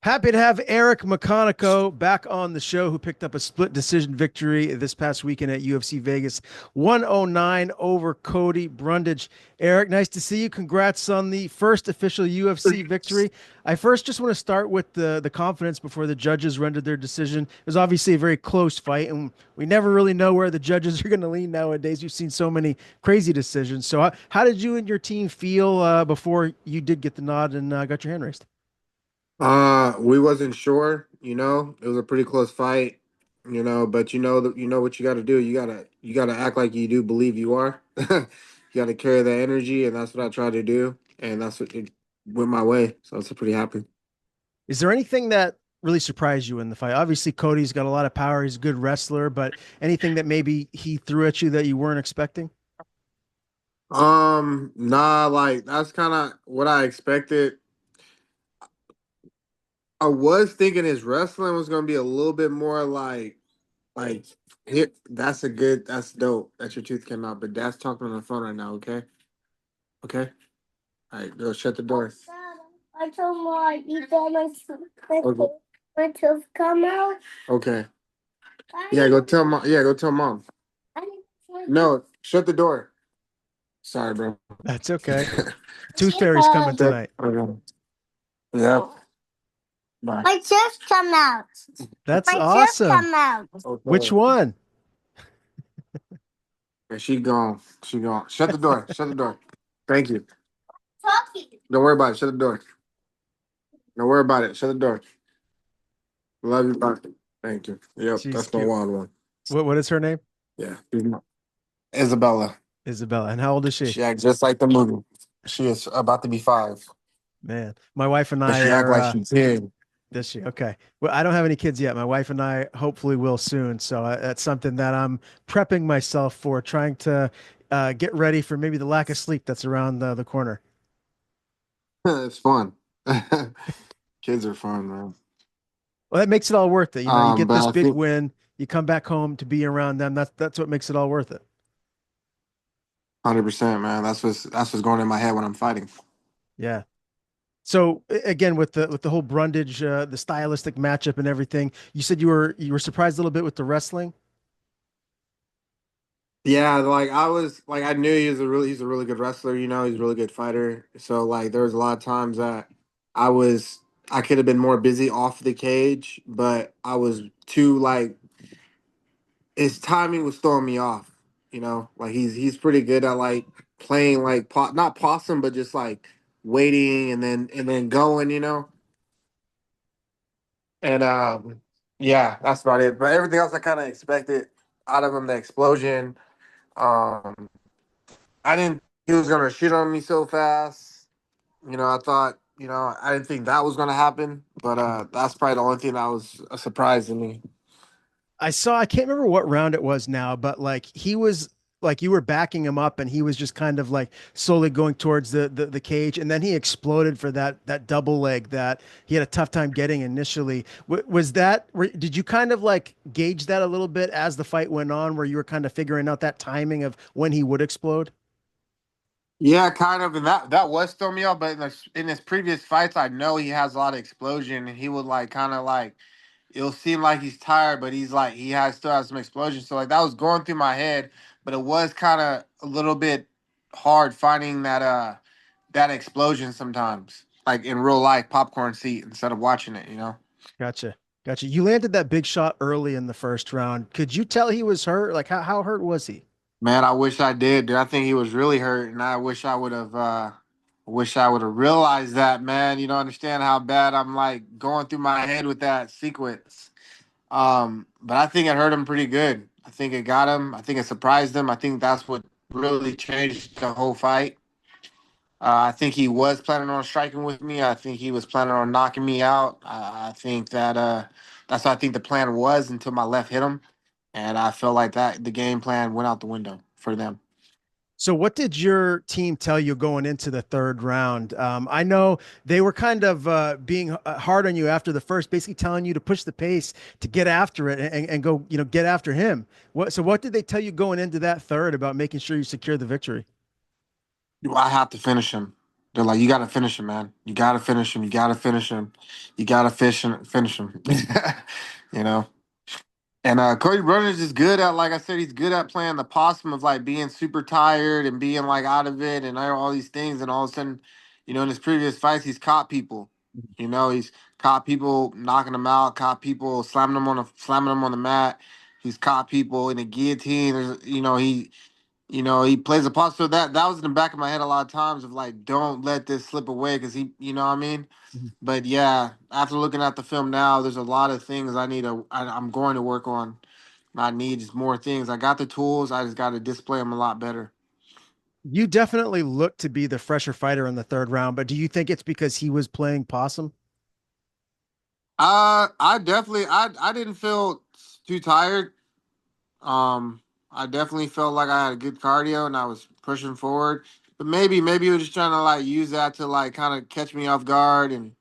Happy to have Eric McConico back on the show, who picked up a split decision victory this past weekend at UFC Vegas 109 over Cody Brundage. Eric, nice to see you. Congrats on the first official UFC victory. I first just want to start with the confidence before the judges rendered their decision. It was obviously a very close fight, and we never really know where the judges are going to lean nowadays. You've seen so many crazy decisions. So, how did you and your team feel before you did get the nod and got your hand raised? We wasn't sure, It was a pretty close fight, but you know what you gotta do. You gotta act like you do believe you are. You gotta carry that energy, and that's what I try to do. And that's what it went my way. So I'm pretty happy. Is there anything that really surprised you in the fight? Obviously, Cody's got a lot of power. He's a good wrestler, but anything that maybe he threw at you that you weren't expecting? Nah, like that's kind of what I expected. I was thinking his wrestling was gonna be a little bit more like here. That's dope that your tooth came out. But Dad's talking on the phone right now. Okay, okay. All right, go shut the door. I told Mom you got okay. My tooth come out. Okay. Yeah, go tell mom. Yeah, go tell mom. No, shut the door. Sorry, bro. That's okay. Tooth Fairy's coming tonight. Okay. Yep. Bye. My tooth come out. That's My tooth awesome. come out. Which Okay. one? Yeah, she gone. She gone. Shut the door. Shut the door. Thank you. Talking. Don't worry about it. Shut the door. Don't worry about it. Shut the door. Love you. Bye. Thank you. Yep, She's that's my cute. wild one. What is her name? Yeah. Isabella. Isabella. And how old is she? She acts just like the movie. She is about to be 5. Man, my wife and But I she act are like she's 10. does she? Okay. Well, I don't have any kids yet. My wife and I hopefully will soon. So that's something that I'm prepping myself for, trying to get ready for maybe the lack of sleep that's around the corner. It's fun. Kids are fun, man. Well, that makes it all worth it. You get But this I big think win, you come back home to be around them. That's what makes it all worth it. 100%, man. That's what's going in my head when I'm fighting. Yeah. So again, with the whole Brundage, the stylistic matchup and everything, you said you were surprised a little bit with the wrestling. Yeah, like I knew he's a really good wrestler, he's a really good fighter. So like there was a lot of times that I was I could have been more busy off the cage, but I was too like his timing was throwing me off. Like he's pretty good at like playing like not possum, but just like waiting and then going. And yeah, that's about it. But everything else I kind of expected out of him, the explosion. Um, I didn't think he was gonna shoot on me so fast. I thought, I didn't think that was gonna happen. But that's probably the only thing that was a surprise to me. I can't remember what round it was now, but like he was like you were backing him up and he was just kind of like slowly going towards the cage, and then he exploded for that double leg that he had a tough time getting initially. Was that did you kind of like gauge that a little bit as the fight went on, where you were kind of figuring out that timing of when he would explode? Yeah, kind of, and that was throwing me off. But in his previous fights, I know he has a lot of explosion, and he would like kind of like it'll seem like he's tired, but he's like still has some explosion. So like that was going through my head, but it was kind of a little bit hard finding that explosion sometimes, like in real life popcorn seat instead of watching it. Gotcha. Gotcha. You landed that big shot early in the first round. Could you tell he was hurt? Like how hurt was he? Man, I wish I did, dude. I think he was really hurt, and I wish I would have realized that, man. You don't understand how bad I'm like going through my head with that sequence. But I think it hurt him pretty good. I think it got him. I think it surprised him. I think that's what really changed the whole fight. I think he was planning on striking with me. I think he was planning on knocking me out. I think that's what I think the plan was until my left hit him, and I felt like that the game plan went out the window for them. So, what did your team tell you going into the third round? I know they were kind of being hard on you after the first, basically telling you to push the pace to get after it and go, get after him. What did they tell you going into that third about making sure you secure the victory? I have to finish him. They're like, you got to finish him, man. You got to finish him. You got to finish him. You got to finish him. you know. And Cody Brundage is good at, like I said, he's good at playing the possum of like being super tired and being like out of it and all these things. And all of a sudden, in his previous fights, he's caught people. He's caught people knocking them out, caught people slamming them on the mat. He's caught people in a guillotine. He plays a possum. So that was in the back of my head a lot of times of like, don't let this slip away because you know what I mean. Mhm. But yeah, after looking at the film now, there's a lot of things I'm going to work on. I need just more things. I got the tools. I just got to display them a lot better. You definitely look to be the fresher fighter in the third round, but do you think it's because he was playing possum? I didn't feel too tired. I definitely felt like I had a good cardio and I was pushing forward. But maybe he was just trying to like use that to like kind of catch me off guard and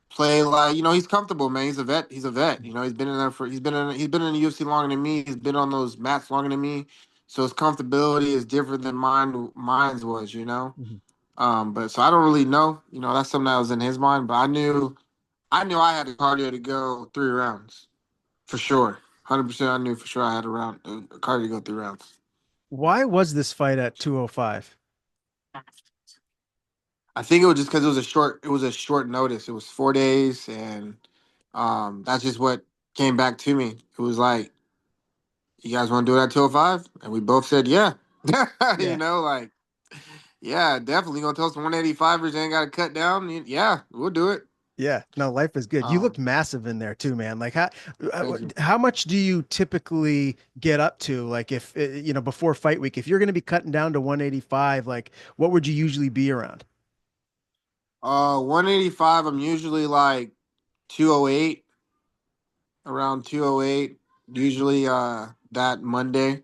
play like he's comfortable, man. He's a vet. He's a vet. He's been in there for he's been in the UFC longer than me. He's been on those mats longer than me. So his comfortability is different than mine's was. Mhm. But so I don't really know. That's something that was in his mind. But I knew I had the cardio to go 3 rounds for sure. 100%. I knew for sure I had a cardio to go 3 rounds. Why was this fight at 205? I think it was just because it was a short notice. It was 4 days, and that's just what came back to me. It was like, you guys want to do it at 205? And we both said, yeah. Yeah. Like, yeah, definitely gonna tell some 185ers ain't got to cut down. Yeah, we'll do it. Yeah, no, life is good. You looked Um, massive in there too, man. Like Thank you. how much do you typically get up to? Like if before fight week, if you're going to be cutting down to 185, like what would you usually be around? 185. I'm usually like 208, around 208. Usually, that Monday.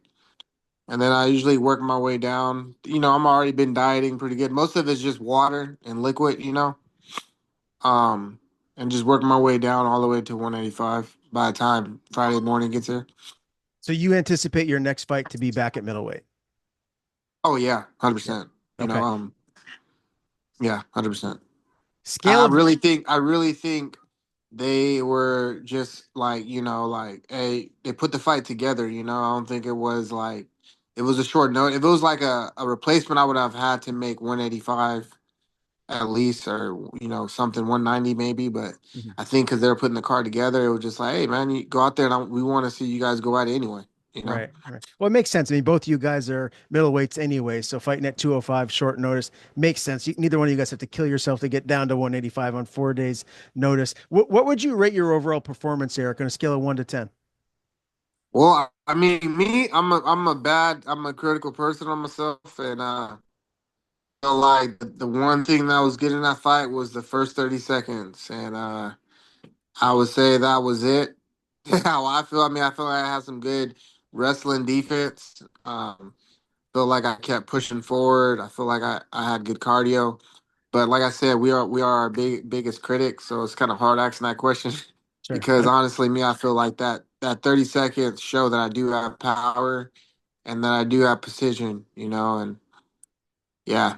And then I usually work my way down. I'm already been dieting pretty good. Most of it's just water and liquid. Um, and just working my way down all the way to 185 by the time Friday morning gets here. So you anticipate your next fight to be back at middleweight? Oh yeah, Yeah. 100%. Okay. Yeah, 100%. Scale I of really think they were just like, like, hey, they put the fight together. I don't think it was like it was a short note. If it was like a replacement, I would have had to make 185 at least, or something 190 maybe. But Mhm. I think because they were putting the card together, it was just like, hey man, you go out there and we want to see you guys go at it anyway. You know. Right, right. Well, it makes sense. I mean, both you guys are middleweights anyway, so fighting at 205 short notice makes sense. Neither one of you guys have to kill yourself to get down to 185 on 4 days notice. What would you rate your overall performance, Eric, on a scale of 1 to 10? Well, I mean, me, I'm a critical person on myself, and feel like the one thing that was good in that fight was the first 30 seconds, and I would say that was it. Mhm. How I feel. I mean, I feel like I had some good wrestling defense. Feel like I kept pushing forward. I feel like I had good cardio. But like I said, we are our biggest critics, so it's kind of hard asking that question Sure. because honestly, me, I feel like that 30 seconds show that I do have power and that I do have precision, and yeah.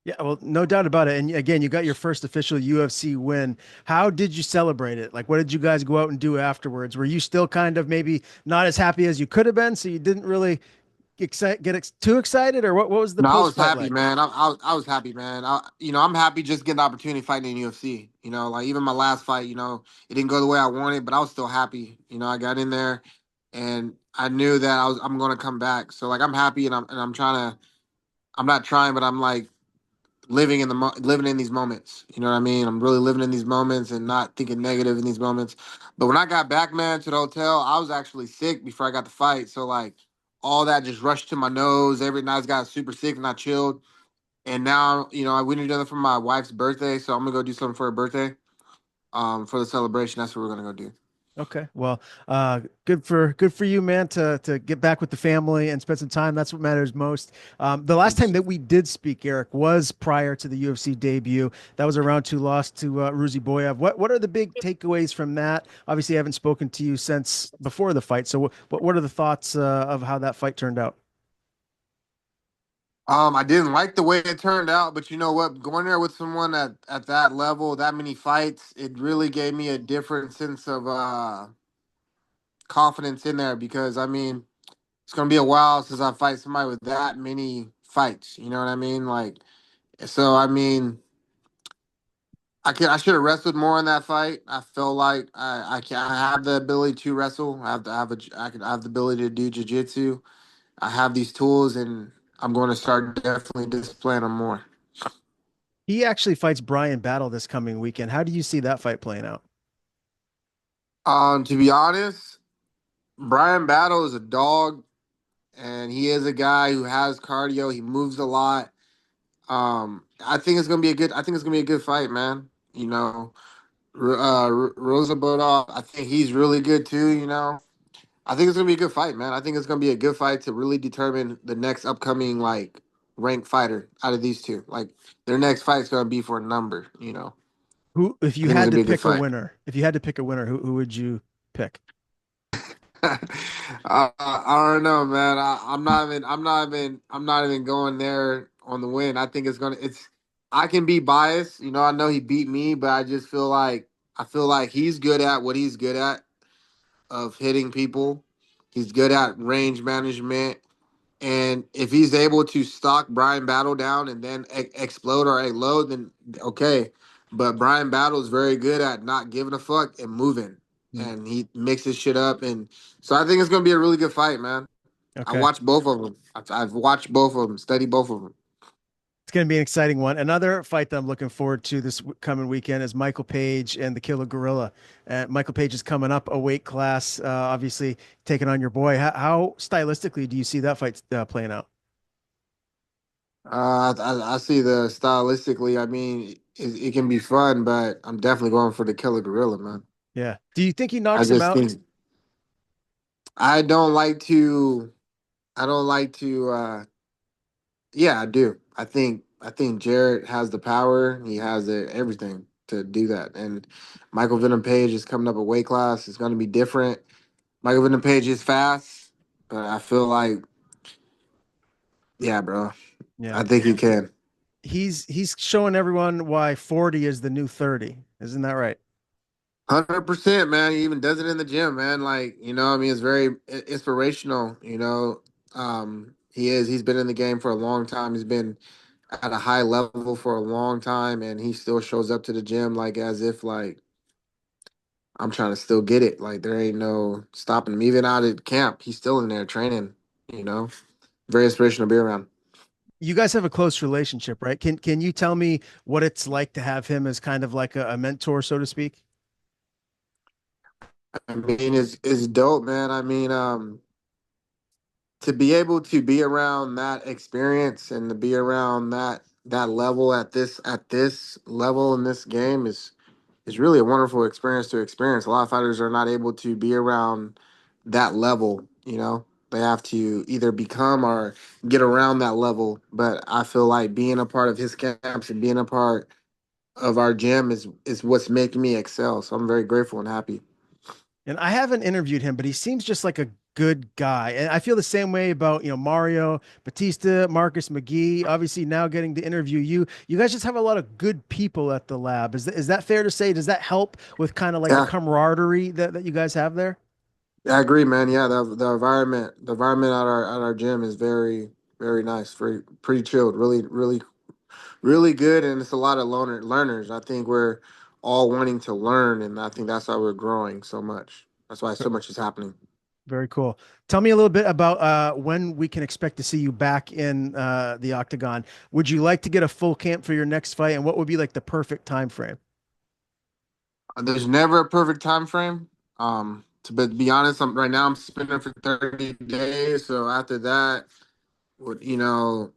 Yeah, well, no doubt about it. And again, you got your first official UFC win. How did you celebrate it? Like, what did you guys go out and do afterwards? Were you still kind of maybe not as happy as you could have been, so you didn't really too excited, or what was the No, I post was fight happy, like? man. I was happy, man. I'm happy just getting the opportunity fighting in UFC. Like even my last fight, it didn't go the way I wanted, but I was still happy. I got in there, and I knew that I'm gonna come back. So like I'm happy, and I'm trying to. I'm not trying, but I'm like living in these moments. You know what I mean? I'm really living in these moments and not thinking negative in these moments. But when I got back, man, to the hotel, I was actually sick before I got the fight. So like all that just rushed to my nose. Every night I got super sick and I chilled. And now, I went together for my wife's birthday, so I'm gonna go do something for her birthday. For the celebration, that's what we're gonna go do. Okay. Well, good for you, man, to get back with the family and spend some time. That's what matters most. The last time that we did speak, Eric, was prior to the UFC debut. That was a round two loss to Ruzi Boyev. What are the big takeaways from that? Obviously, I haven't spoken to you since before the fight. So, what are the thoughts of how that fight turned out? I didn't like the way it turned out, but you know what? Going there with someone at that level, that many fights, it really gave me a different sense of confidence in there because I mean, it's gonna be a while since I fight somebody with that many fights. You know what I mean? Like, so I mean, I should have wrestled more in that fight. I feel like I have the ability to wrestle. I have the ability to do jujitsu. I have these tools, and I'm going to start definitely displaying them more. He actually fights Brian Battle this coming weekend. How do you see that fight playing out? To be honest, Brian Battle is a dog, and he is a guy who has cardio. He moves a lot. I think it's gonna be a good. I think it's gonna be a good fight, man. You know, Rosa Bodov, I think he's really good too. You know, I think it's gonna be a good fight, man. I think it's gonna be a good fight to really determine the next upcoming like ranked fighter out of these two. Like their next fight's gonna be for a number. You know, Who, if I you think it's had gonna to be a good pick a fight. winner, if you had to pick a winner, who would you pick? I don't know, man. I'm not even going there on the win. I think it's gonna. It's. I can be biased. You know, I know he beat me, but I feel like he's good at what he's good at of hitting people. He's good at range management. And if he's able to stock Brian Battle down and then explode or explode, then okay. But Brian Battle is very good at not giving a fuck and moving, Hmm. and he mixes shit up. And so I think it's gonna be a really good fight, man. I Okay. watched both of them. I've watched both of them, studied both of them. It's going to be an exciting one. Another fight that I'm looking forward to this coming weekend is Michael Page and the Killer Gorilla. Michael Page is coming up a weight class, obviously taking on your boy. How stylistically do you see that fight playing out? I see the stylistically. I mean, it can be fun, but I'm definitely going for the Killer Gorilla, man. Yeah. Do you think he I knocks him just out? think I don't like to. I don't like to. Yeah, I do. I think Jarrett has the power. He has everything to do that. And Michael Venom Page is coming up a weight class. It's going to be different. Michael Venom Page is fast, but I feel like, yeah, bro. Yeah. I think he can. He's showing everyone why 40 is the new 30. Isn't that right? 100%, man. He even does it in the gym, man. Like, you know, I mean, it's very inspirational. You know, he is. He's been in the game for a long time. He's been at a high level for a long time, and he still shows up to the gym like as if like I'm trying to still get it. Like there ain't no stopping him. Even out at camp, he's still in there training. You know, very inspirational to be around. You guys have a close relationship, right? Can you tell me what it's like to have him as kind of like a mentor, so to speak? I mean, it's dope, man. I mean, to be able to be around that experience and to be around that level at this level in this game is really a wonderful experience to experience. A lot of fighters are not able to be around that level, you know. They have to either become or get around that level. But I feel like being a part of his camps and being a part of our gym is what's making me excel. So I'm very grateful and happy. And I haven't interviewed him, but he seems just like a good guy. And I feel the same way about, Mario, Batista, Marcus McGee. Obviously, now getting to interview you. You guys just have a lot of good people at the lab. Is that fair to say? Does that help with kind of like the Yeah, camaraderie that you guys have there? I agree, man. Yeah, the environment at our gym is very nice, very pretty chilled, really good, and it's a lot of learners. I think we're all wanting to learn, and I think that's why we're growing so much. That's why so much is happening. Very cool. Tell me a little bit about when we can expect to see you back in the octagon. Would you like to get a full camp for your next fight, and what would be like the perfect time frame? There's never a perfect time frame. To be honest, right now I'm spending for 30 days. So after that, you know,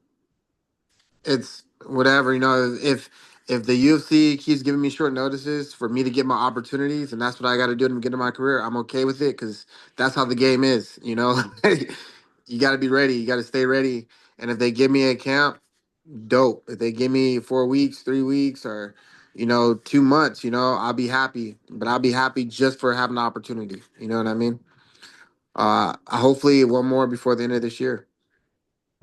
it's whatever. You know, if the UFC keeps giving me short notices for me to get my opportunities, and that's what I got to do to get in my career, I'm okay with it because that's how the game is. You know, you got to be ready. You got to stay ready. And if they give me a camp, dope. If they give me 4 weeks, 3 weeks, or 2 months, I'll be happy. But I'll be happy just for having the opportunity. You know what I mean? Hopefully one more before the end of this year.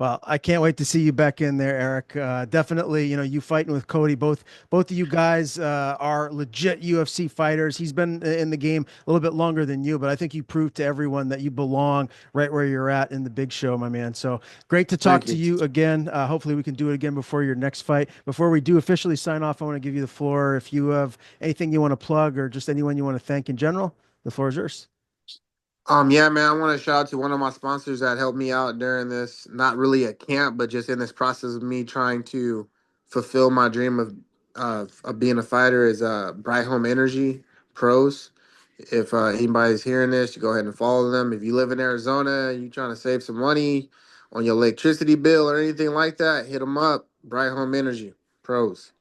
Well, I can't wait to see you back in there, Eric. Definitely, you fighting with Cody. Both of you guys are legit UFC fighters. He's been in the game a little bit longer than you, but I think you proved to everyone that you belong right where you're at in the big show, my man. So great to talk Thank to you. you again. Hopefully, we can do it again before your next fight. Before we do officially sign off, I want to give you the floor. If you have anything you want to plug or just anyone you want to thank in general, the floor is yours. Yeah, man, I want to shout out to one of my sponsors that helped me out during this, not really a camp, but just in this process of me trying to fulfill my dream of being a fighter is Bright Home Energy Pros. If anybody's hearing this, you go ahead and follow them. If you live in Arizona and you're trying to save some money on your electricity bill or anything like that, hit them up. Bright Home Energy Pros.